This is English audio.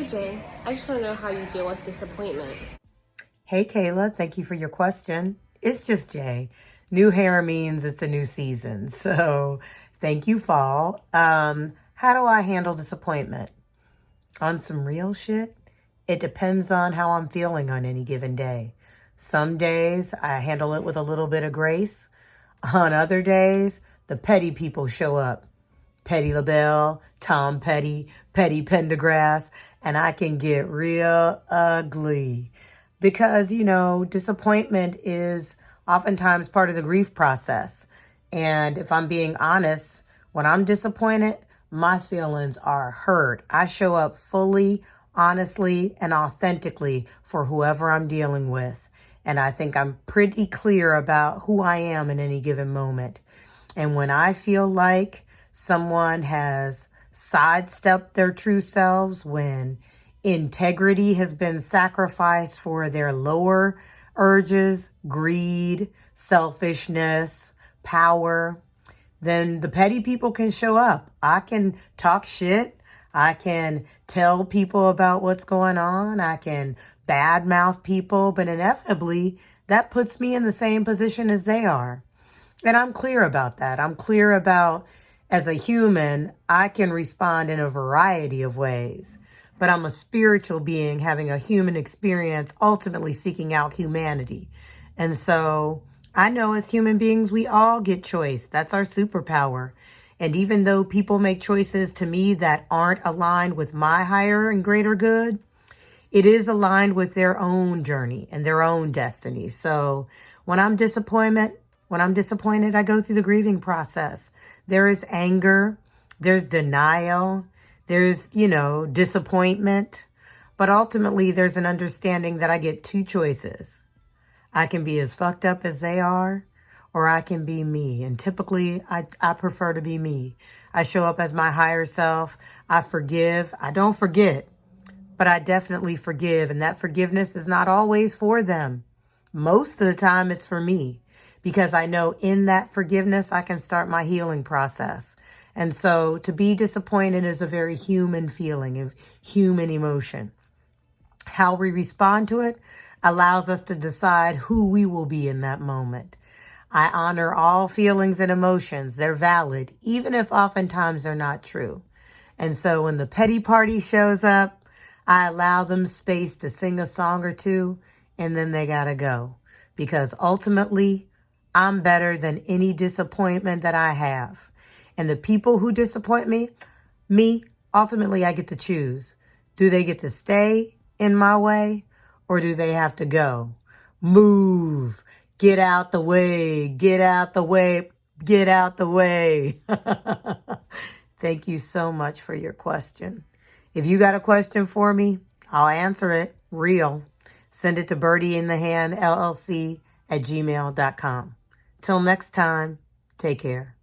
Jay. I just want to know how you deal with disappointment. Hey, Kayla. Thank you for your question. It's just Jay. New hair means it's a new season. So thank you, fall. How do I handle disappointment? On some real shit, it depends on how I'm feeling on any given day. Some days I handle it with a little bit of grace. On other days, the petty people show up. Petty LaBelle, Tom Petty, Petty Pendergrass, and I can get real ugly. Because, disappointment is oftentimes part of the grief process. And if I'm being honest, when I'm disappointed, my feelings are hurt. I show up fully, honestly, and authentically for whoever I'm dealing with. And I think I'm pretty clear about who I am in any given moment. And when I feel like someone has sidestepped their true selves, when integrity has been sacrificed for their lower urges, greed, selfishness, power, then the petty people can show up. I can talk shit. I can tell people about what's going on. I can badmouth people, but inevitably that puts me in the same position as they are. And I'm clear about that. I'm clear about, as a human, I can respond in a variety of ways. But I'm a spiritual being having a human experience, ultimately seeking out humanity. And so I know as human beings, we all get choice. That's our superpower. And even though people make choices to me that aren't aligned with my higher and greater good, it is aligned with their own journey and their own destiny. So when I'm disappointed, I go through the grieving process. There is anger, there's denial, there's, disappointment. But ultimately, there's an understanding that I get two choices. I can be as fucked up as they are, or I can be me. And typically, I prefer to be me. I show up as my higher self. I forgive. I don't forget, but I definitely forgive. And that forgiveness is not always for them. Most of the time, it's for me. Because I know in that forgiveness, I can start my healing process. And so to be disappointed is a very human feeling, a human emotion. How we respond to it allows us to decide who we will be in that moment. I honor all feelings and emotions. They're valid, even if oftentimes they're not true. And so when the petty party shows up, I allow them space to sing a song or two, and then they gotta go. Because ultimately, I'm better than any disappointment that I have. And the people who disappoint me, ultimately I get to choose. Do they get to stay in my way, or do they have to go? Move. Get out the way. Get out the way. Get out the way. Thank you so much for your question. If you got a question for me, I'll answer it real. Send it to birdieinthehandllc@gmail.com. Till next time, take care.